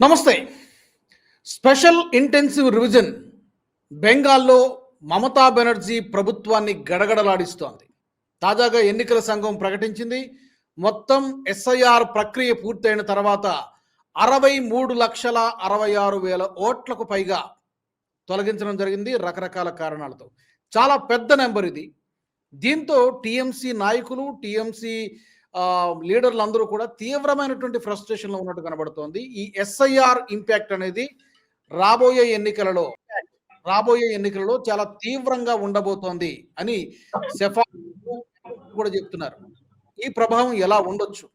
నమస్తే. Special intensive revision బెంగాల్లో మమతా బెనర్జీ ప్రభుత్వాన్ని గడగడలాడిస్తోంది. తాజాగా ఎన్నికల సంఘం ప్రకటించింది. మొత్తం ఎస్ఐఆర్ ప్రక్రియ పూర్తయిన తర్వాత 63,66,000 ఓట్లకు పైగా తొలగించడం జరిగింది రకరకాల కారణాలతో. చాలా పెద్ద నెంబర్ ఇది. దీంతో టీఎంసీ నాయకులు, టీఎంసీ లీడర్లందరూ కూడా తీవ్రమైనటువంటి ఫ్రస్ట్రేషన్లో ఉన్నట్టు కనబడుతోంది. ఈ ఎస్ఐఆర్ ఇంపాక్ట్ అనేది రాబోయే ఎన్నికలలో చాలా తీవ్రంగా ఉండబోతోంది అని సెఫా కూడా చెప్తున్నారు. ఈ ప్రభావం ఎలా ఉండొచ్చు?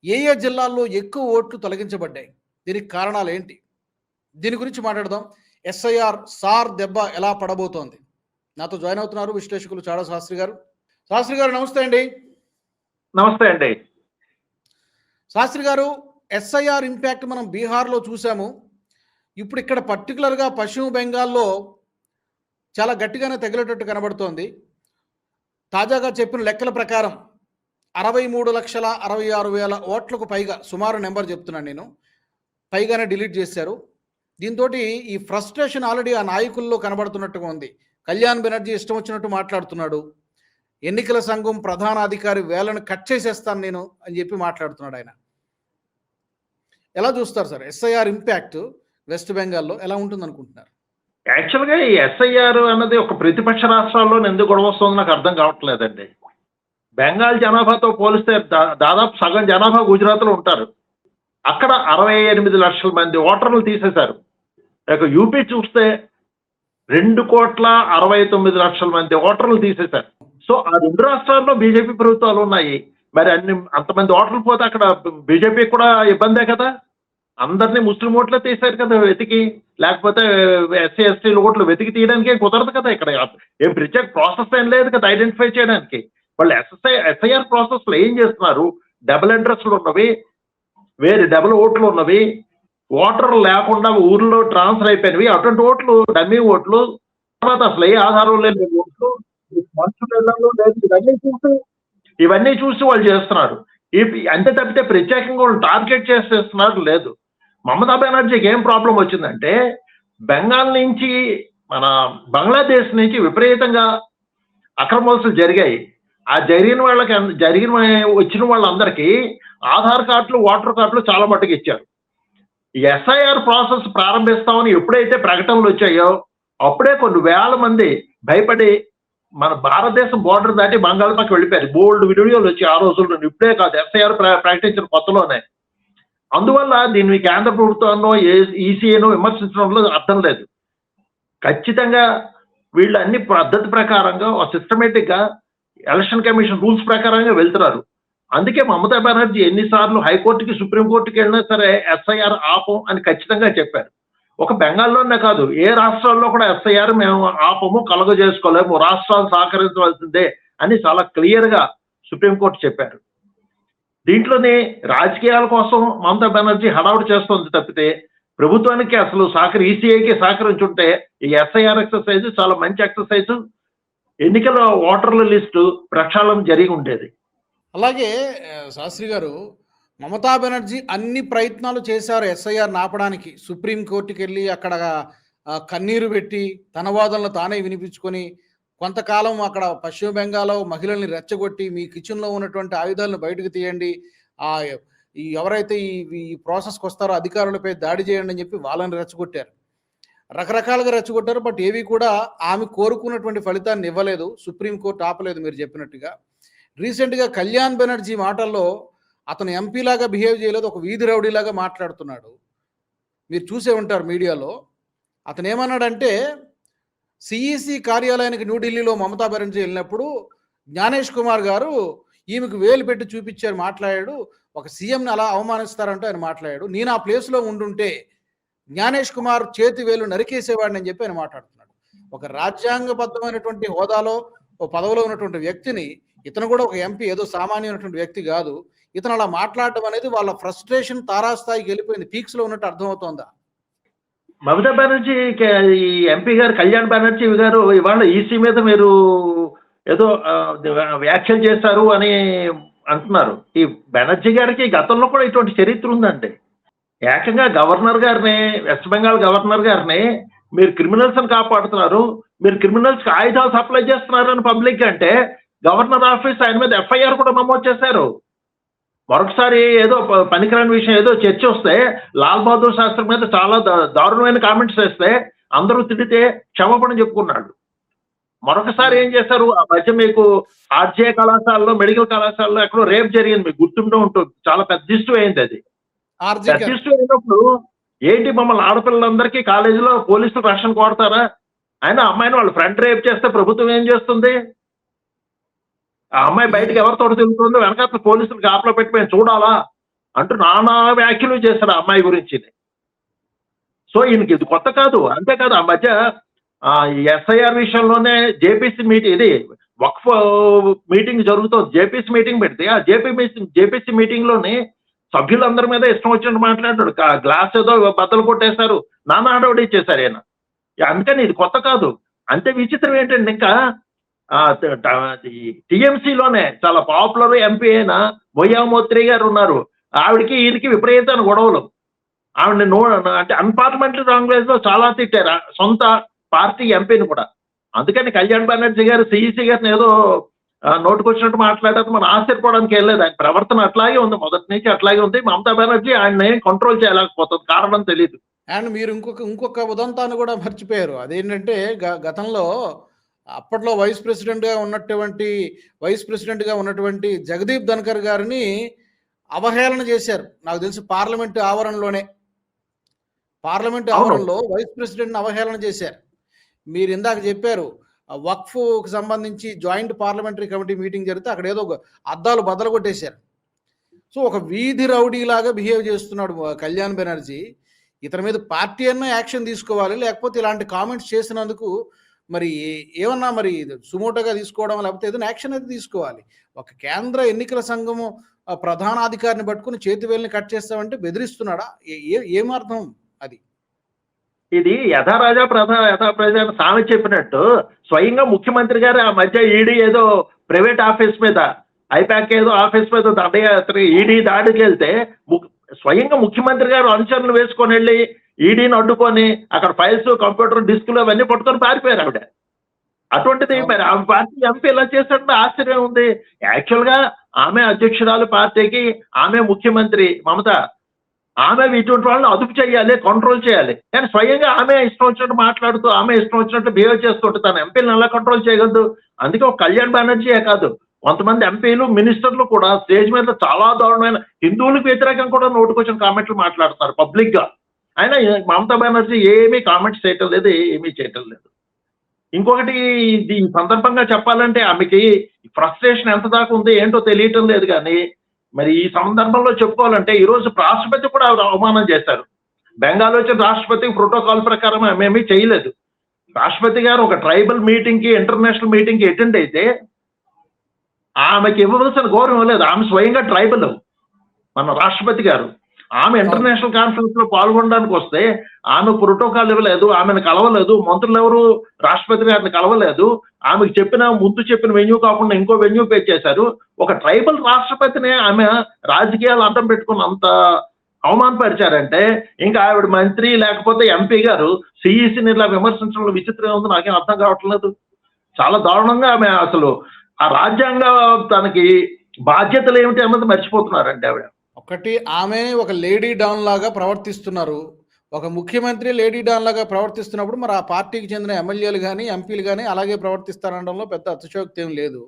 ఏ జిల్లాల్లో ఎక్కువ ఓట్లు తొలగించబడ్డాయి? దీనికి కారణాలు ఏంటి? దీని గురించి మాట్లాడదాం. ఎస్ఐఆర్ సార్ దెబ్బ ఎలా పడబోతోంది? నాతో జాయిన్ అవుతున్నారు విశ్లేషకులు చాడా శాస్త్రి గారు. శాస్త్రి గారు నమస్తే అండి. నమస్తే అండి. శాస్త్రి గారు, ఎస్ఐఆర్ ఇంపాక్ట్ మనం బీహార్లో చూసాము. ఇప్పుడు ఇక్కడ పర్టికులర్గా పశ్చిమ బెంగాల్లో చాలా గట్టిగానే తగిలేటట్టు కనబడుతోంది. తాజాగా చెప్పిన లెక్కల ప్రకారం 63,66,000 ఓట్లకు పైగా, సుమారు నెంబర్ చెప్తున్నాను నేను, పైగానే డిలీట్ చేశారు. దీంతో ఈ ఫ్రస్ట్రేషన్ ఆల్రెడీ ఆ నాయకుల్లో కనబడుతున్నట్టుగా ఉంది. కళ్యాణ్ బెనర్జీ ఇష్టం వచ్చినట్టు మాట్లాడుతున్నాడు. ఎన్నికల సంఘం ప్రధాన అధికారి వేలను కట్ చేసేస్తాను నేను అని చెప్పి మాట్లాడుతున్నాడు ఆయన. ఎలా చూస్తారు సార్ ఎస్ఐఆర్ ఇంపాక్ట్ వెస్ట్ బెంగాల్లో ఎలా ఉంటుంది అనుకుంటున్నారు? యాక్చువల్గా ఈ ఎస్ఐఆర్ అన్నది ఒక ప్రతిపక్ష రాష్ట్రాల్లో ఎందుకు గొడవ వస్తుందో నాకు అర్థం కావట్లేదండి. బెంగాల్ జనాభాతో పోలిస్తే దాదాపు సగం జనాభా గుజరాత్లో ఉంటారు. అక్కడ 68 లక్షల మంది ఓటర్లు తీసేశారు. ఇక యూపీ చూస్తే 2,69,00,000 మంది ఓటర్లు తీసేశారు. సో ఆ రెండు రాష్ట్రాల్లో బీజేపీ ప్రభుత్వాలు ఉన్నాయి. మరి అంతమంది ఓటర్లు పోతే అక్కడ బీజేపీ కూడా ఇబ్బందే కదా. అందరినీ ముస్లిం ఓట్లే తీశారు కదా వెతికి, లేకపోతే ఎస్సీ ఎస్టీల ఓట్లు వెతికి తీయడానికే కుదరదు కదా. ఇక్కడ ఏం ప్రత్యేక ప్రాసెస్ ఏం లేదు కదా ఐడెంటిఫై చేయడానికి. వాళ్ళు ఎస్ఐఆర్ ప్రాసెస్లో ఏం చేస్తున్నారు? డబుల్ అడ్రస్లు ఉన్నవి, వేరే డబుల్ ఓట్లు ఉన్నవి, ఓటర్లు లేకుండా ఊర్లో ట్రాన్స్ఫర్ అయిపోయినవి, అటువంటి ఓట్లు డమ్మీ ఓట్లు, తర్వాత అసలు ఏ ఆధారం లేని ఓట్లు, ఇవన్నీ చూసి వాళ్ళు చేస్తున్నారు. అంతే తప్పితే ప్రత్యేకంగా వాళ్ళు టార్గెట్ చేసేస్తున్నారు లేదు. మమతా బెనర్జీకి ఏం ప్రాబ్లం వచ్చిందంటే బెంగాల్ నుంచి మన బంగ్లాదేశ్ నుంచి విపరీతంగా అక్రమాలు జరిగాయి. ఆ వచ్చిన వాళ్ళందరికీ ఆధార్ కార్డులు, ఓటర్ కార్డులు చాలా మట్టుకు ఇచ్చారు. ఈ ఎస్ఐఆర్ ప్రాసెస్ ప్రారంభిస్తామని ఎప్పుడైతే ప్రకటనలు వచ్చాయో అప్పుడే కొన్ని వేల మంది భయపడి మన భారతదేశం బోర్డర్ దాటి బంగాళ పక్క వెళ్ళిపోయారు. బోల్డ్ వీడియోలు వచ్చి ఆ రోజుల్లో, ఇప్పుడే కాదు ఎస్ఐఆర్ ప్రకటించిన కొత్తలోనే. అందువల్ల దీన్ని కేంద్ర ప్రభుత్వాన్ని ఈసీఏను విమర్శించడంలో అర్థం లేదు. ఖచ్చితంగా వీళ్ళు అన్ని పద్ధతి ప్రకారంగా సిస్టమేటిక్గా ఎలక్షన్ కమిషన్ రూల్స్ ప్రకారంగా వెళ్తున్నారు. అందుకే మమతా బెనర్జీ ఎన్నిసార్లు హైకోర్టుకి, సుప్రీంకోర్టుకి వెళ్ళినా సరే ఎస్ఐఆర్ ఆపం అని ఖచ్చితంగా చెప్పారు. ఒక బెంగాల్లోనే కాదు, ఏ రాష్ట్రాల్లో కూడా ఎస్ఐఆర్ మేము ఆపము, కలుగజేసుకోలేము, రాష్ట్రాలు సహకరించవలసిందే అని చాలా క్లియర్గా సుప్రీంకోర్టు చెప్పారు. దీంట్లోనే రాజకీయాల కోసం మమతా బెనర్జీ హడావుడి చేస్తుంది తప్పితే ప్రభుత్వానికి అసలు ఈసీఐకి సహకరించుంటే ఈ ఎస్ఐఆర్ ఎక్సర్సైజ్ చాలా మంచి ఎక్సర్సైజ్, ఎన్నికల ఓటర్ల లిస్టు ప్రక్షాళన జరిగి ఉండేది. అలాగే శాస్త్రి గారు, మమతా బెనర్జీ అన్ని ప్రయత్నాలు చేశారు ఎస్ఐఆర్ ఆపడానికి. సుప్రీంకోర్టుకి వెళ్ళి అక్కడ కన్నీరు పెట్టి తన వాదనలు తానే వినిపించుకొని కొంతకాలం అక్కడ పశ్చిమ బెంగాల్లో మహిళల్ని రెచ్చగొట్టి మీ కిచెన్లో ఉన్నటువంటి ఆయుధాలను బయటకు తీయండి, ఎవరైతే ఈ ప్రాసెస్కి వస్తారో అధికారులపై దాడి చేయండి అని చెప్పి వాళ్ళని రెచ్చగొట్టారు. రకరకాలుగా రెచ్చగొట్టారు. బట్ ఏవి కూడా ఆమె కోరుకున్నటువంటి ఫలితాన్ని ఇవ్వలేదు. సుప్రీంకోర్టు ఆపలేదు మీరు చెప్పినట్టుగా. రీసెంట్గా కళ్యాణ్ బెనర్జీ మాటల్లో అతను ఎంపీలాగా బిహేవ్ చేయలేదు, ఒక వీధి రౌడీలాగా మాట్లాడుతున్నాడు. మీరు చూసే ఉంటారు మీడియాలో. అతను ఏమన్నాడంటే సిఈసి కార్యాలయానికి న్యూఢిల్లీలో మమతా బెనర్జీ వెళ్ళినప్పుడు జ్ఞానేష్ కుమార్ గారు ఈమెకు వేలు పెట్టి చూపించారు, మాట్లాడాడు. ఒక సీఎంని అలా అవమానిస్తారంటూ ఆయన మాట్లాడాడు. నేను ఆ ప్లేస్లో ఉండుంటే జ్ఞానేష్ కుమార్ చేతి వేలు నరికేసేవాడిని అని చెప్పి ఆయన మాట్లాడుతున్నాడు. ఒక రాజ్యాంగబద్ధమైనటువంటి హోదాలో ఓ పదవిలో ఉన్నటువంటి వ్యక్తిని, ఇతను కూడా ఒక ఎంపీ, ఏదో సామాన్యమైనటువంటి వ్యక్తి కాదు, ఇతను అలా మాట్లాడటం అనేది వాళ్ళ ఫ్రస్ట్రేషన్ తారాస్థాయికి వెళ్ళిపోయింది, పీక్స్ లో ఉన్నట్టు అర్థమవుతోందా? మమతా బెనర్జీ ఈ ఎంపీ గారు కళ్యాణ్ బెనర్జీ గారు ఇవాళ ఈసీ మీద మీరు ఏదో వ్యాఖ్యలు చేశారు అని అంటున్నారు. ఈ బెనర్జీ గారికి గతంలో కూడా ఇటువంటి చరిత్ర ఉందండి. ఏకంగా గవర్నర్ గారిని, వెస్ట్ బెంగాల్ గవర్నర్ గారిని మీరు క్రిమినల్స్ అని కాపాడుతున్నారు, మీరు క్రిమినల్స్ కి ఆయుధాలు సప్లై చేస్తున్నారని పబ్లిక్ అంటే గవర్నర్ ఆఫీస్ ఆయన మీద ఎఫ్ఐఆర్ కూడా నమోదు చేశారు. మరొకసారి ఏదో పనికిరాని విషయం ఏదో చర్చ వస్తే లాల్ బహదూర్ శాస్త్రి మీద చాలా దారుణమైన కామెంట్స్ చేస్తే అందరూ తిడితే క్షమాపణ చెప్పుకున్నాడు. మరొకసారి ఏం చేశారు, ఆ మధ్య మీకు ఆర్జే కళాశాలలో, మెడికల్ కళాశాలలో ఎక్కడో రేప్ జరిగింది, మీకు గుర్తుంటూ ఉంటుంది, చాలా పెద్ద ఇష్యూ అయింది అది. ఆర్జే పెద్ద ఇష్యూ అయినప్పుడు ఏంటి మమ్మల్ని ఆడపిల్లలందరికీ కాలేజీలో పోలీసులు రక్షణ కోడతారా? అయినా అమ్మాయిని వాళ్ళ ఫ్రెండ్ రేప్ చేస్తే ప్రభుత్వం ఏం చేస్తుంది? ఆ అమ్మాయి బయటకు ఎవరితో తిరుగుతుందో వెనకాల పోలీసులు కాపలా పెట్టి మేము చూడాలా అంటూ నానా వ్యాఖ్యలు చేశారు ఆ అమ్మాయి గురించి. సో ఈయనకి ఇది కొత్త కాదు. అంతేకాదు ఆ మధ్య ఎస్ఐఆర్ విషయంలోనే జేపీసీ మీటింగ్, ఇది వక్ఫ్ మీటింగ్ జరుగుతుంది, జేపీసీ మీటింగ్ పెడితే ఆ జేపీసీ మీటింగ్ లోని సభ్యులందరి మీద ఇష్టం వచ్చినట్టు మాట్లాడాడు. గ్లాస్ ఏదో బద్దలు కొట్టేశారు, నానా హడావుడి ఇచ్చేశారు ఆయన. అందుకని ఇది కొత్త కాదు. అంతే విచిత్రం ఏంటంటే ఇంకా టీఎంసీలోనే చాలా పాపులర్ ఎంపీ అయిన మొయ్యామోత్రి గారు ఉన్నారు. ఆవిడకి ఈయనకి విపరీతమైన గొడవలు. ఆవిడని అంటే అన్పార్లమెంటరీ లాంగ్వేజ్ లో చాలా తిట్టారు సొంత పార్టీ ఎంపీని కూడా. అందుకని కళ్యాణ్ బెనర్జీ గారు సిఈసి గారిని ఏదో నోటుకొచ్చినట్టు మాట్లాడారు, మనం ఆశ్చర్యపోవడానికి వెళ్ళలేదు. ఆయన ప్రవర్తన అట్లాగే ఉంది, మొదటి నుంచి అట్లాగే ఉంది. మమతా బెనర్జీ ఆయన్ని కంట్రోల్ చేయలేకపోతుంది, కారణం తెలియదు. అండ్ మీరు ఇంకొక ఉదంతాన్ని కూడా మర్చిపోయారు. అదేంటంటే గతంలో అప్పట్లో వైస్ ప్రెసిడెంట్గా ఉన్నటువంటి జగదీప్ ధన్కర్ గారిని అవహేళన చేశారు. నాకు తెలిసి పార్లమెంటు ఆవరణలో వైస్ ప్రెసిడెంట్ని అవహేళన చేశారు. మీరు ఇందాక చెప్పారు వక్ఫ్కి సంబంధించి జాయింట్ పార్లమెంటరీ కమిటీ మీటింగ్ జరిగితే అక్కడ ఏదో అద్దాలు బద్దలు కొట్టేశారు. సో ఒక వీధి రౌడీలాగా బిహేవ్ చేస్తున్నాడు కళ్యాణ్ బెనర్జీ. ఇతని మీద పార్టీ అన్నా యాక్షన్ తీసుకోవాలి, లేకపోతే ఇలాంటి కామెంట్స్ చేసినందుకు మరి ఏమన్నా మరి సుమోటోగా తీసుకోవడం, లేకపోతే ఏదైనా యాక్షన్ అయితే తీసుకోవాలి. ఒక కేంద్ర ఎన్నికల సంఘము ప్రధానాధికారిని పట్టుకుని చేతివేలిని కట్ చేస్తామంటే బెదిరిస్తున్నాడా? ఏమర్థం అది? ఇది యథారాజా యథాప్రజా సామెత చెప్పినట్టు స్వయంగా ముఖ్యమంత్రి గారు ఆ మధ్య ఈడీ ఏదో ప్రైవేట్ ఆఫీస్ మీద, ఐపాక్ ఏదో ఆఫీస్ మీద దండయాత్ర ఈడీ దాడికి వెళ్తే స్వయంగా ముఖ్యమంత్రి గారు అనుచరులు వేసుకొని వెళ్ళి ఈడీని అడ్డుకొని అక్కడ ఫైల్స్, కంప్యూటర్, డిస్కులు అవన్నీ పట్టుకొని పారిపోయారు ఆవిడ. అటువంటిది మరి ఆ పార్టీ ఎంపీ ఇలా చేసినట్టు ఆశ్చర్యం ఉంది. యాక్చువల్గా ఆమె అధ్యక్షురాలు పార్టీకి, ఆమె ముఖ్యమంత్రి మమత, ఆమె ఇటువంటి వాళ్ళని అదుపు చేయాలి, కంట్రోల్ చేయాలి. కానీ స్వయంగా ఆమె ఇష్టం వచ్చినట్టు మాట్లాడుతూ, ఆమె ఇష్టం వచ్చినట్టు బిహేవ్ చేస్తుంటే తన ఎంపీలను ఎలా కంట్రోల్ చేయగలదు? అందుకే ఒక కళ్యాణ్ బెనర్జీయే కాదు, కొంతమంది ఎంపీలు, మినిస్టర్లు కూడా స్టేజ్ మీద చాలా దారుణమైన హిందువులకు వ్యతిరేకం కూడా నోటుకొచ్చిన కామెంట్లు మాట్లాడుతున్నారు పబ్లిక్ గా. అయినా మమతా బెనర్జీ ఏమీ కామెంట్స్ చేయటం లేదు, ఏమీ చేయటం లేదు. ఇంకొకటి ఈ సందర్భంగా చెప్పాలంటే ఆమెకి ఫ్రస్ట్రేషన్ ఎంత దాకా ఉంది ఏంటో తెలియటం లేదు. కానీ మరి ఈ సందర్భంలో చెప్పుకోవాలంటే ఈరోజు రాష్ట్రపతి కూడా అవమానం చేశారు. బెంగాల్ వచ్చిన రాష్ట్రపతి ప్రోటోకాల్ ప్రకారం ఆమెమీ చేయలేదు. రాష్ట్రపతి గారు ఒక ట్రైబల్ మీటింగ్ కి, ఇంటర్నేషనల్ మీటింగ్ కి అటెండ్ అయితే ఆమెకి ఇవ్వవలసిన గౌరవం లేదు. ఆమె స్వయంగా ట్రైబల్ మన రాష్ట్రపతి గారు. ఆమె ఇంటర్నేషనల్ కాన్ఫరెన్స్ లో పాల్గొనడానికి వస్తే ఆమె ప్రోటోకాల్ ఇవ్వలేదు, ఆమెను కలవలేదు, మంత్రులు ఎవరు రాష్ట్రపతి గారిని కలవలేదు. ఆమెకు ముందు చెప్పిన వెన్యూ కాకుండా ఇంకో వెన్యూ పే చేశారు. ఒక ట్రైబల్ రాష్ట్రపతిని ఆమె రాజకీయాలు అడ్డం పెట్టుకుని అంత అవమానపరిచారంటే ఇంకా ఆవిడ మంత్రి లేకపోతే ఎంపీ గారు సిఈసిని ఇలా విమర్శించడంలో విచిత్రంగా ఉంది. నాకేం అర్థం కావట్లేదు. చాలా దారుణంగా ఆమె అసలు ఆ రాజ్యాంగ తనకి బాధ్యతలు ఏమిటి అన్నది మర్చిపోతున్నారండి ఆవిడ. ఒకటి, ఆమె ఒక లేడీ డాన్ లాగా ప్రవర్తిస్తున్నారు. ఒక ముఖ్యమంత్రి లేడీ డాన్ లాగా ప్రవర్తిస్తున్నప్పుడు మరి ఆ పార్టీకి చెందిన ఎమ్మెల్యేలు కానీ, ఎంపీలు కానీ అలాగే ప్రవర్తిస్తారనడంలో పెద్ద అతిశయోక్తి ఏం లేదు.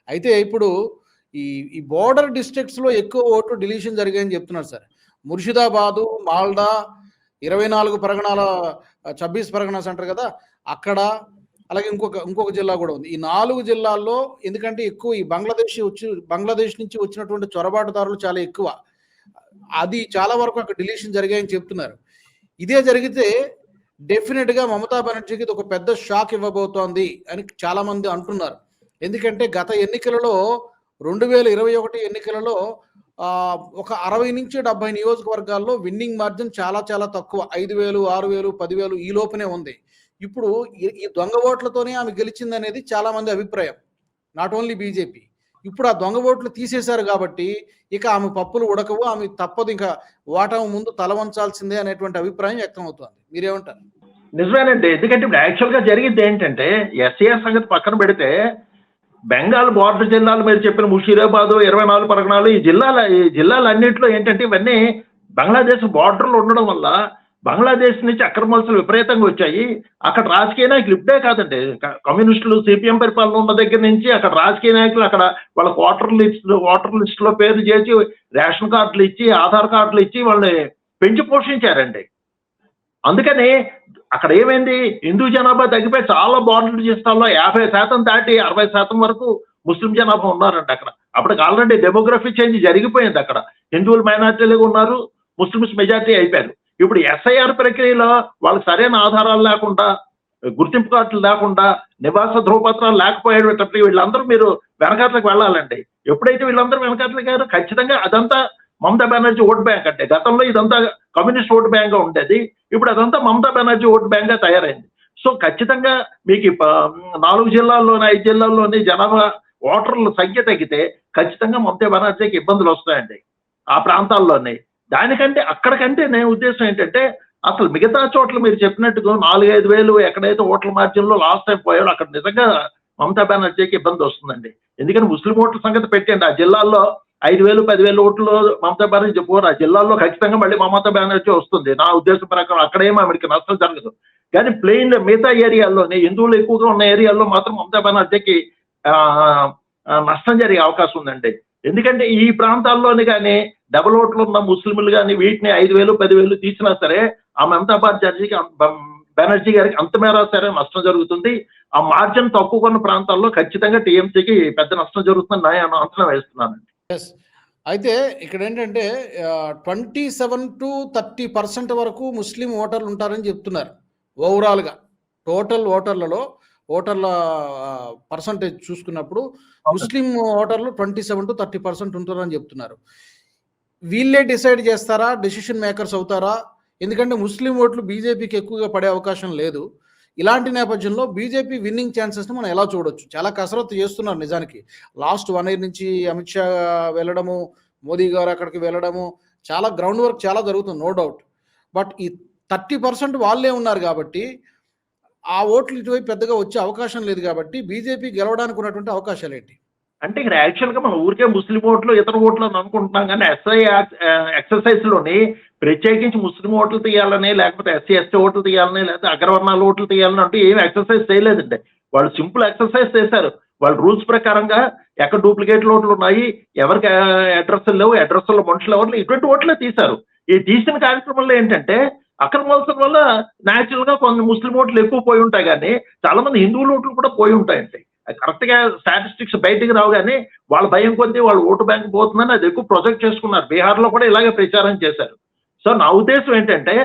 అయితే ఇప్పుడు ఈ బోర్డర్ డిస్ట్రిక్ట్స్లో ఎక్కువ ఓట్లు డిలీషన్ జరిగాయని చెప్తున్నారు సార్. ముర్షిదాబాదు, మాల్దా, 24 పరగణాల 26 పరగణాస్ అంటారు కదా, అక్కడ, అలాగే ఇంకొక జిల్లా కూడా ఉంది. ఈ 4 జిల్లాల్లో ఎందుకంటే ఎక్కువ ఈ బంగ్లాదేశ్ నుంచి వచ్చినటువంటి చొరబాటుదారులు చాలా ఎక్కువ, అది చాలా వరకు అక్కడ డిలీషన్ జరిగాయని చెప్తున్నారు. ఇదే జరిగితే డెఫినెట్ గా మమతా బెనర్జీకి ఇది ఒక పెద్ద షాక్ ఇవ్వబోతోంది అని చాలా మంది అంటున్నారు. ఎందుకంటే గత ఎన్నికలలో 2021 ఎన్నికలలో ఒక 60 నుంచి 70 నియోజకవర్గాల్లో విన్నింగ్ మార్జిన్ చాలా చాలా తక్కువ, 5,000, 6,000, 10,000 ఈ లోపునే ఉంది. ఇప్పుడు ఈ దొంగ ఓట్లతోనే ఆమె గెలిచింది అనేది చాలా మంది అభిప్రాయం, నాట్ ఓన్లీ బీజేపీ. ఇప్పుడు ఆ దొంగ ఓట్లు తీసేశారు కాబట్టి ఇక ఆమె పప్పులు ఉడకవు, ఆమె తప్పదు, ఇంకా ఓటమి ముందు తల వంచాల్సిందే అనేటువంటి అభిప్రాయం వ్యక్తం అవుతుంది. మీరేమంటారు? నిజమేనండి. ఎందుకంటే ఇప్పుడు యాక్చువల్‌గా జరిగింది ఏంటంటే, ఎస్సీఆర్ సంగతి పక్కన పెడితే, బెంగాల్ బోర్డర్ జిల్లాలు మీరు చెప్పిన ముషీరాబాదు, 24 పరగణాలు ఈ జిల్లాలన్నింటిలో ఏంటంటే ఇవన్నీ బంగ్లాదేశ్ బోర్డర్‌లో ఉండడం వల్ల బంగ్లాదేశ్ నుంచి అక్రమాస్తులు విపరీతంగా వచ్చాయి. అక్కడ రాజకీయ నాయకులు ఇప్పుడే కాదండి. కమ్యూనిస్టులు, సిపిఎం పరిపాలన ఉన్న దగ్గర నుంచి అక్కడ రాజకీయ నాయకులు అక్కడ వాళ్ళ ఓటర్ లిస్ట్‌లో పేరు చేసి రేషన్ కార్డులు ఇచ్చి, ఆధార్ కార్డులు ఇచ్చి వాళ్ళని పెంచి పోషించారండి. అందుకని అక్కడ ఏమైంది, హిందూ జనాభా తగ్గిపోయి చాలా బోర్డర్ జిల్లాల్లో 50% దాటి 60% వరకు ముస్లిం జనాభా ఉన్నారండి అక్కడ. అప్పటికి ఆల్రెడీ డెమోగ్రఫీ చేంజ్ జరిగిపోయింది అక్కడ. హిందువులు మైనారిటీలుగా ఉన్నారు, ముస్లిమ్స్ మెజారిటీ అయిపోయారు. ఇప్పుడు ఎస్ఐఆర్ ప్రక్రియలో వాళ్ళకి సరైన ఆధారాలు లేకుండా, గుర్తింపు కార్డులు లేకుండా, నివాస ధ్రువపత్రాలు లేకపోయేటప్పుడు వీళ్ళందరూ మీరు వెనకాతలకు వెళ్ళాలండి. ఎప్పుడైతే వీళ్ళందరూ వెనకాతలకు గారు ఖచ్చితంగా అదంతా మమతా బెనర్జీ ఓట్ బ్యాంక్ అంటే గతంలో ఇదంతా కమ్యూనిస్ట్ ఓట్ బ్యాంక్ గా ఉండేది, ఇప్పుడు అదంతా మమతా బెనర్జీ ఓట్ బ్యాంక్ గా తయారైంది. సో ఖచ్చితంగా మీకు 4 జిల్లాల్లోని 5 జిల్లాల్లోని జనాభా ఓటర్ల సంఖ్య తగ్గితే ఖచ్చితంగా మమతా బెనర్జీకి ఇబ్బందులు వస్తాయండి ఆ ప్రాంతాల్లోని. దానికంటే అక్కడికంటే నేను ఉద్దేశం ఏంటంటే, అసలు మిగతా చోట్ల మీరు చెప్పినట్టుగా 4-5 వేలు ఎక్కడైతే ఓట్ల మార్జిన్లో లాస్ట్ టైం పోయాడో అక్కడ నిజంగా మమతా బెనర్జీకి ఇబ్బంది వస్తుందండి. ఎందుకంటే ముస్లిం ఓట్ల సంగతి పెట్టండి, ఆ జిల్లాల్లో 5,000, 10,000 ఓట్లు మమతా బెనర్జీ పోరు. ఆ జిల్లాల్లో ఖచ్చితంగా మళ్ళీ మమతా బెనర్జీ వస్తుంది నా ఉద్దేశం ప్రకారం. అక్కడేమో ఆమెకి నష్టం జరగదు. కానీ ప్లెయిన్ మిగతా ఏరియాల్లోనే, హిందువులు ఎక్కువగా ఉన్న ఏరియాల్లో మాత్రం మమతా బెనర్జీకి నష్టం జరిగే అవకాశం ఉందండి. ఎందుకంటే ఈ ప్రాంతాల్లోని కానీ డబుల్ ఓట్లు ఉన్న ముస్లింలు కానీ వీటిని 5,000, 10,000 తీసినా సరే ఆ మమతా బెనర్జీ గారికి అంత మేర సరే నష్టం జరుగుతుంది. ఆ మార్జిన్ తక్కువ ఉన్న ప్రాంతాల్లో ఖచ్చితంగా టీఎంసీకి పెద్ద నష్టం జరుగుతుందని నేను అంచనా వేస్తున్నానండి. ఎస్. అయితే ఇక్కడ ఏంటంటే 27-30% వరకు ముస్లిం ఓటర్లు ఉంటారని చెప్తున్నారు. ఓవరాల్గా టోటల్ ఓటర్ల పర్సంటేజ్ చూసుకున్నప్పుడు ముస్లిం ఓటర్లు 27-30% ఉంటారని చెప్తున్నారు. వీళ్ళే డిసైడ్ చేస్తారా, డెసిషన్ మేకర్స్ అవుతారా? ఎందుకంటే ముస్లిం ఓట్లు బీజేపీకి ఎక్కువగా పడే అవకాశం లేదు. ఇలాంటి నేపథ్యంలో బీజేపీ విన్నింగ్ ఛాన్సెస్ని మనం ఎలా చూడొచ్చు? చాలా కసరత్తు చేస్తున్నారు నిజానికి. లాస్ట్ 1 year నుంచి అమిత్ షా వెళ్ళడము, మోదీ గారు అక్కడికి వెళ్ళడము, చాలా గ్రౌండ్ వర్క్ చాలా జరుగుతుంది, నో డౌట్. బట్ ఈ 30% వాళ్ళే ఉన్నారు కాబట్టి ఆ ఓట్లు ఇటువైపు పెద్దగా వచ్చే అవకాశం లేదు కాబట్టి బీజేపీ గెలవడానికి ఉన్నటువంటి అవకాశాలు ఏంటి? అంటే ఇక్కడ యాక్చువల్గా మనం ఊరికే ముస్లిం ఓట్లు ఇతర ఓట్లు అని అనుకుంటున్నాం, కానీ ఎస్ఐ ఎక్సర్సైజ్లోని ప్రత్యేకించి ముస్లిం ఓట్లు తీయాలని, లేకపోతే ఎస్సీ ఓట్లు తీయాలని, లేకపోతే అగ్రవర్ణాల ఓట్లు తీయాలని అంటే ఏమి ఎక్సర్సైజ్ చేయలేదండి. వాళ్ళు సింపుల్ ఎక్సర్సైజ్ చేశారు. వాళ్ళ రూల్స్ ప్రకారంగా ఎక్కడ డూప్లికేట్ ఓట్లు ఉన్నాయి, ఎవరికి అడ్రస్లు లేవు, అడ్రస్లో మనుషులు ఎవరు, ఇటువంటి ఓట్లే తీశారు. ఈ తీసిన కార్యక్రమంలో ఏంటంటే అక్రమాల వల్ల న్యాచురల్ గా కొన్ని ముస్లిం ఓట్లు ఎక్కువ పోయి ఉంటాయి, కానీ చాలా మంది హిందువుల ఓట్లు కూడా పోయి ఉంటాయండి. కరెక్ట్ గా స్టాటిస్టిక్స్ బయటికి రావు, కానీ వాళ్ళ భయం కొద్దీ వాళ్ళు ఓటు బ్యాంక్ పోతుందని అది ఎక్కువ ప్రొజెక్ట్ చేసుకున్నారు. బీహార్లో కూడా ఇలాగే ప్రచారం చేశారు. సో నా ఉద్దేశం ఏంటంటే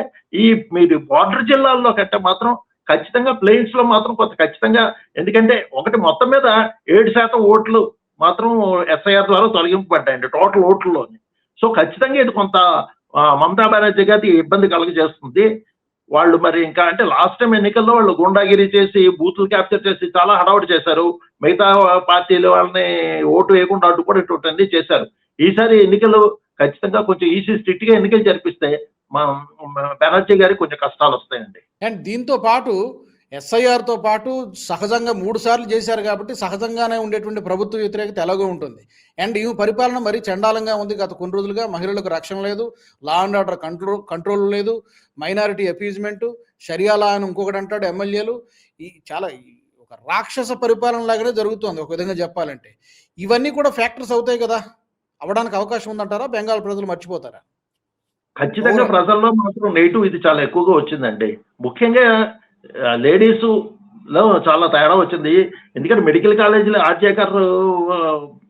ఈ మీరు బార్డర్ జిల్లాల్లో కంటే మాత్రం ఖచ్చితంగా ప్లెయిన్స్ లో మాత్రం కొంత ఖచ్చితంగా, ఎందుకంటే ఒకటి మొత్తం మీద 7% ఓట్లు మాత్రం ఎస్ఐఆర్ ద్వారా తొలగింపబడ్డాయండి టోటల్ ఓట్లలోని. సో ఖచ్చితంగా ఇది కొంత మమతా బెనర్జీ గారికి ఇబ్బంది కలుగజేస్తుంది. వాళ్ళు మరి ఇంకా అంటే లాస్ట్ టైం ఎన్నికల్లో వాళ్ళు గుండాగిరి చేసి బూతులు క్యాప్చర్ చేసి చాలా హడావుడి చేశారు. మిగతా పార్టీలు వాళ్ళని ఓటు వేయకుండా అడ్డుపడేటువంటి చేశారు. ఈసారి ఎన్నికలు ఖచ్చితంగా కొంచెం ఈసీ స్ట్రిక్ట్ గా ఎన్నికలు జరిపిస్తే మా బెనర్జీ గారికి కొంచెం కష్టాలు వస్తాయండి. అండ్ దీంతో పాటు ఎస్ఐఆర్తో పాటు సహజంగా 3 సార్లు చేశారు కాబట్టి సహజంగానే ఉండేటువంటి ప్రభుత్వ వ్యతిరేకత ఎలాగో ఉంటుంది. అండ్ ఈ పరిపాలన మరీ చండాలంగా ఉంది. గత కొన్ని రోజులుగా మహిళలకు రక్షణ లేదు, లా అండ్ ఆర్డర్ కంట్రోల్ లేదు, మైనారిటీ అపీజ్మెంట్, షరియా లా అని ఇంకొకటి అంటాడు ఎమ్మెల్యేలు. ఈ చాలా ఒక రాక్షస పరిపాలన లాగానే జరుగుతుంది ఒక విధంగా చెప్పాలంటే. ఇవన్నీ కూడా ఫ్యాక్టర్స్ అవుతాయి కదా, అవడానికి అవకాశం ఉందంటారా? బెంగాల్ ప్రజలు మర్చిపోతారా? ఖచ్చితంగా ప్రజల్లో మాత్రం నెగిటివ్ ఇది చాలా ఎక్కువగా వచ్చిందండి. ముఖ్యంగా లేడీస్ లో చాలా తేడా వచ్చింది. ఎందుకంటే మెడికల్ కాలేజీలో ఆర్జేకర్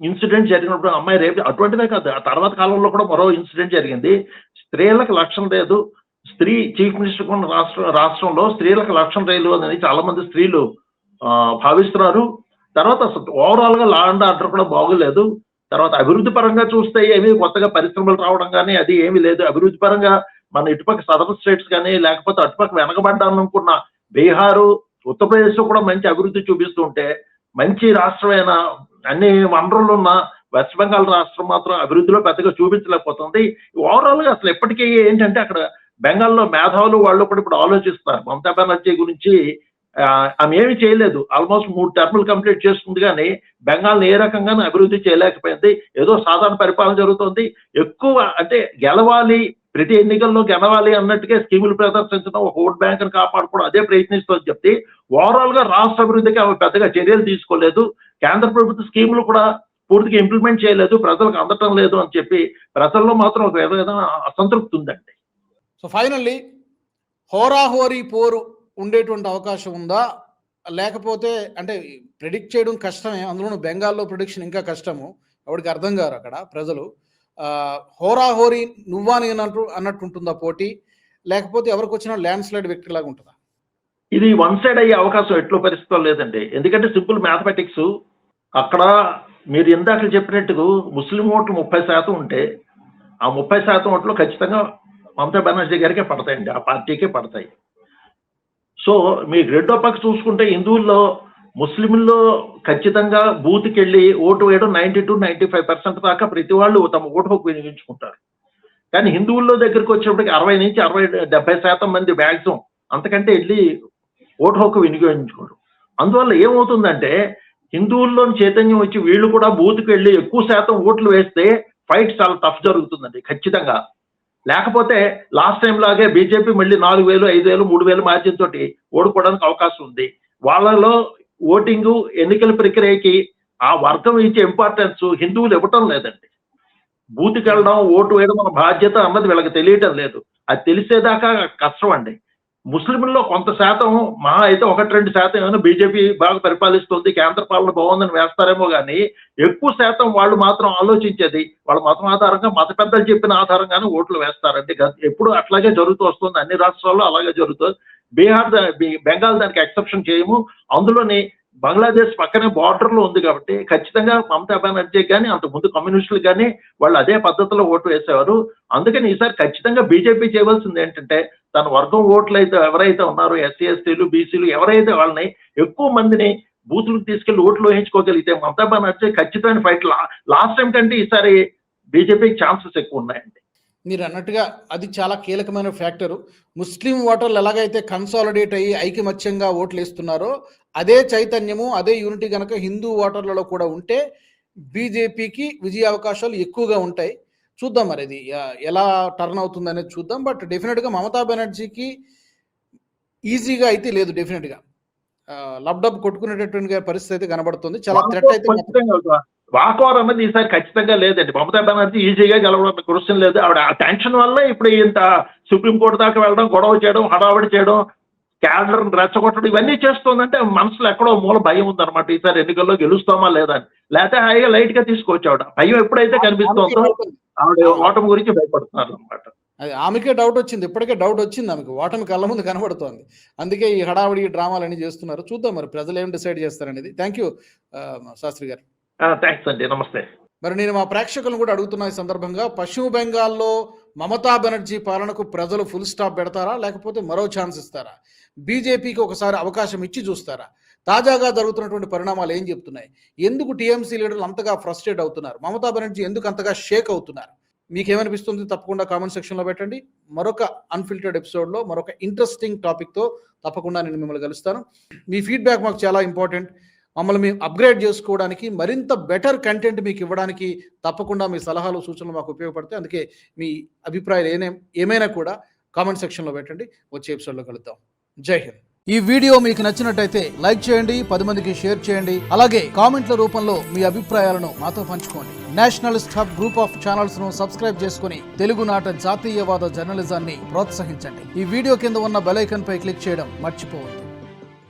ఇన్సిడెంట్ జరిగినప్పుడు అమ్మాయి రేపు అటువంటిదే కాదు, ఆ తర్వాత కాలంలో కూడా మరో ఇన్సిడెంట్ జరిగింది. స్త్రీలకు రక్షణ లేదు, స్త్రీ చీఫ్ మినిస్టర్ ఉన్న రాష్ట్రంలో స్త్రీలకు రక్షణ లేదు అని చాలా మంది స్త్రీలు భావిస్తున్నారు. తర్వాత ఓవరాల్ గా లా అండ్ ఆర్డర్ కూడా బాగోలేదు. తర్వాత అభివృద్ధి పరంగా చూస్తే ఏమి కొత్తగా పరిశ్రమలు రావడం కానీ అది ఏమీ లేదు. అభివృద్ధి పరంగా మన ఇటుపక్క సదరన్ స్టేట్స్ కానీ లేకపోతే అటుపక్క వెనకబడ్డాలనుకున్న బీహారు, ఉత్తరప్రదేశ్ కూడా మంచి అభివృద్ధి చూపిస్తుంటే మంచి రాష్ట్రమైన అన్ని వనరులు ఉన్న వెస్ట్ బెంగాల్ రాష్ట్రం మాత్రం అభివృద్ధిలో పెద్దగా చూపించలేకపోతుంది. ఓవరాల్ గా అసలు ఎప్పటికీ ఏంటంటే అక్కడ బెంగాల్లో మేధావులు వాళ్ళు కూడా ఇప్పుడు ఆలోచిస్తున్నారు మమతా బెనర్జీ గురించి. ఆమె ఏమి చేయలేదు, ఆల్మోస్ట్ 3 టర్ములు కంప్లీట్ చేస్తుంది, కానీ బెంగాల్ని ఏ రకంగానూ అభివృద్ధి చేయలేకపోయింది. ఏదో సాధారణ పరిపాలన జరుగుతుంది. ఎక్కువ అంటే గెలవాలి, ప్రతి ఎన్నికల్లో గెలవాలి అన్నట్టుగా స్కీములు ప్రదర్శించడం, ఒక ఓట్ బ్యాంకును కాపాడుకోవడం అదే ప్రయత్నిస్తుందని చెప్పి ఓవరాల్ గా రాష్ట్ర అభివృద్ధికి ఆమె పెద్దగా చర్యలు తీసుకోలేదు. కేంద్ర ప్రభుత్వ స్కీములు కూడా పూర్తిగా ఇంప్లిమెంట్ చేయలేదు, ప్రజలకు అందటం లేదు అని చెప్పి ప్రజల్లో మాత్రం ఒక విధమైన అసంతృప్తి ఉందండి. సో ఫైనల్లీ హోరాహోరీ పోరు ఉండేటువంటి అవకాశం ఉందా, లేకపోతే అంటే ప్రిడిక్ట్ చేయడం కష్టమే, అందులోనూ బెంగాల్లో ప్రిడిక్షన్ ఇంకా కష్టము, ఎవరికి అర్థం కారు అక్కడ ప్రజలు. హోరాహోరీ నువ్వా నేను అన్నట్టు ఉంటుందా పోటీ, లేకపోతే ఎవరికి వచ్చినా ల్యాండ్ స్లైడ్ విక్టరీ లాగా ఉంటుందా? ఇది వన్ సైడ్ అయ్యే అవకాశం ఎట్లో పరిస్థితుల్లో లేదండి. ఎందుకంటే సింపుల్ మ్యాథమెటిక్స్. అక్కడ మీరు ఇందాక చెప్పినట్టు ముస్లిం ఓట్లు 30% ఉంటే ఆ 30% ఓట్లు ఖచ్చితంగా మమతా బెనర్జీ గారికే పడతాయండి, ఆ పార్టీకే పడతాయి. సో మీకు రెండో పక్క చూసుకుంటే హిందువుల్లో ముస్లింల్లో ఖచ్చితంగా బూత్కి వెళ్ళి ఓటు వేయడం 90-95% దాకా ప్రతి వాళ్ళు తమ ఓటు హక్కు వినియోగించుకుంటారు. కానీ హిందువుల్లో దగ్గరికి వచ్చినప్పటికి 60-70% మంది మ్యాక్సిమం అంతకంటే వెళ్ళి ఓటు హక్కు వినియోగించుకోరు. అందువల్ల ఏమవుతుందంటే హిందువుల్లోని చైతన్యం వచ్చి వీళ్ళు కూడా బూత్కి వెళ్ళి ఎక్కువ శాతం ఓట్లు వేస్తే ఫైట్ చాలా టఫ్ జరుగుతుందండి ఖచ్చితంగా. లేకపోతే లాస్ట్ టైం లాగే బీజేపీ మళ్ళీ 4,000, 5,000, 3,000 మార్జిన్ తోటి ఓడిపోవడానికి అవకాశం ఉంది. వాళ్ళలో ఓటింగ్ ఎన్నికల ప్రక్రియకి ఆ వర్గం ఇచ్చే ఇంపార్టెన్స్ హిందువులు ఇవ్వటం లేదండి. బూత్కి వెళ్ళడం, ఓటు వేయడం మన బాధ్యత అన్నది వీళ్ళకి తెలియటం లేదు. అది తెలిసేదాకా కష్టం అండి. ముస్లింల్లో కొంత శాతం మహా అయితే 1-2% ఏమైనా బీజేపీ బాగా పరిపాలిస్తుంది, కేంద్ర పాలన బాగుందని వేస్తారేమో కానీ ఎక్కువ శాతం వాళ్ళు మాత్రం ఆలోచించేది వాళ్ళ మతం ఆధారంగా, మత పెద్దలు చెప్పిన ఆధారంగానే ఓట్లు వేస్తారండి. ఎప్పుడు అట్లాగే జరుగుతూ వస్తుంది, అన్ని రాష్ట్రాల్లో అలాగే జరుగుతుంది. బెంగాల్ దానికి ఎక్సెప్షన్ చేయము. అందులోని బంగ్లాదేశ్ పక్కనే బార్డర్లో ఉంది కాబట్టి ఖచ్చితంగా మమతా బెనర్జీ కానీ అంతకుముందు కమ్యూనిస్టులు కానీ వాళ్ళు అదే పద్ధతిలో ఓటు వేసేవారు. అందుకని ఈసారి ఖచ్చితంగా బీజేపీ చేయవలసింది ఏంటంటే తన వర్గం ఓట్లు అయితే ఎవరైతే ఉన్నారో ఎస్సీ, ఎస్టీలు, బీసీలు ఎవరైతే వాళ్ళని ఎక్కువ మందిని బూతులకు తీసుకెళ్లి ఓట్లు వేయించుకోగలిగితే మమతా బెనర్జీ ఖచ్చితమైన ఫైట్ లాస్ట్ టైం కంటే ఈసారి బీజేపీకి ఛాన్సెస్ ఎక్కువ ఉన్నాయండి. మీరు అన్నట్టుగా అది చాలా కీలకమైన ఫ్యాక్టరు. ముస్లిం ఓటర్లు ఎలాగైతే కన్సాలిడేట్ అయ్యి ఐకమత్యంగా ఓట్లు వేస్తున్నారో అదే చైతన్యము, అదే యూనిటీ కనుక హిందూ ఓటర్లలో కూడా ఉంటే బీజేపీకి విజయ అవకాశాలు ఎక్కువగా ఉంటాయి. చూద్దాం మరి ఇది ఎలా టర్న్ అవుతుంది అనేది చూద్దాం. బట్ డెఫినెట్గా మమతా బెనర్జీకి ఈజీగా అయితే లేదు, డెఫినెట్గా లబ్డబ్ కొట్టుకునేటటువంటి పరిస్థితి అయితే కనబడుతుంది. చాలా థ్రెట్ అయితే వాకవర్ అన్నది ఈసారి ఖచ్చితంగా లేదండి. మమతా బెనర్జీ ఈజీగా గెలవడం క్వశ్చన్ లేదు. ఆవిడ ఆ టెన్షన్ వల్ల ఇప్పుడు ఇంత సుప్రీంకోర్టు దాకా వెళ్ళడం, గొడవ చేయడం, హడావడి చేయడం, క్యాడర్ రెచ్చగొట్టడం ఇవన్నీ చేస్తుందంటే మనసులో ఎక్కడో మూల భయం ఉందన్నమాట. ఈసారి ఎన్నికల్లో గెలుస్తామా లేదా అని. లేకపోతే హాయిగా లైట్ గా తీసుకోవచ్చు. ఆవిడ భయం ఎప్పుడైతే కనిపిస్తుందో ఆవిడ ఓటమి గురించి భయపడుతున్నారు అనమాట. అది ఆమెకే డౌట్ వచ్చింది, ఇప్పటికే డౌట్ వచ్చింది ఆమెకు, ఓటమి కళ్ళ ముందు కనబడుతోంది. అందుకే ఈ హడావిడి డ్రామాలు అన్ని చేస్తున్నారు. చూద్దాం మరి ప్రజలు ఏం డిసైడ్ చేస్తారనేది. థ్యాంక్ యూ శాస్త్రి గారు. థ్యాంక్స్ అండి, నమస్తే. మరి నేను మా ప్రేక్షకులను కూడా అడుగుతున్నా ఈ సందర్భంగా, పశ్చిమ బెంగాల్లో మమతా బెనర్జీ పాలనకు ప్రజలు ఫుల్ స్టాప్ పెడతారా, లేకపోతే మరో ఛాన్స్ ఇస్తారా? బీజేపీకి ఒకసారి అవకాశం ఇచ్చి చూస్తారా? తాజాగా జరుగుతున్నటువంటి పరిణామాలు ఏం చెప్తున్నాయి? ఎందుకు టీఎంసీ లీడర్లు అంతగా ఫ్రస్ట్రేట్ అవుతున్నారు? మమతా బెనర్జీ ఎందుకు అంతగా షేక్ అవుతున్నారు? మీకేమనిపిస్తుంది తప్పకుండా కామెంట్ సెక్షన్లో పెట్టండి. మరొక అన్ఫిల్టర్డ్ ఎపిసోడ్లో మరొక ఇంట్రెస్టింగ్ టాపిక్తో తప్పకుండా నేను మిమ్మల్ని కలుస్తాను. మీ ఫీడ్బ్యాక్ మాకు చాలా ఇంపార్టెంట్. మమ్మల్ని మేము అప్గ్రేడ్ చేసుకోవడానికి, మరింత బెటర్ కంటెంట్ మీకు ఇవ్వడానికి తప్పకుండా మీ సలహాలు, సూచనలు మాకు ఉపయోగపడతాయి. అందుకే మీ అభిప్రాయాలు ఏమైనా కూడా కామెంట్ సెక్షన్లో పెట్టండి. వచ్చే ఎపిసోడ్లో కలుద్దాం. జై హింద్. ఈ వీడియో మీకు నచ్చినట్టయితే లైక్ చేయండి, 10 మందికి షేర్ చేయండి. అలాగే కామెంట్ల రూపంలో మీ అభిప్రాయాలను మాతో పంచుకోండి. Nationalist hub group of channels ను సబ్స్క్రైబ్ చేసుకుని తెలుగునాట జాతీయవాద జర్నలిజాన్ని ప్రోత్సహించండి. ఈ వీడియో కింద ఉన్న బెల్ ఐకాన్ పై క్లిక్ చేయడం మర్చిపోవద్దు.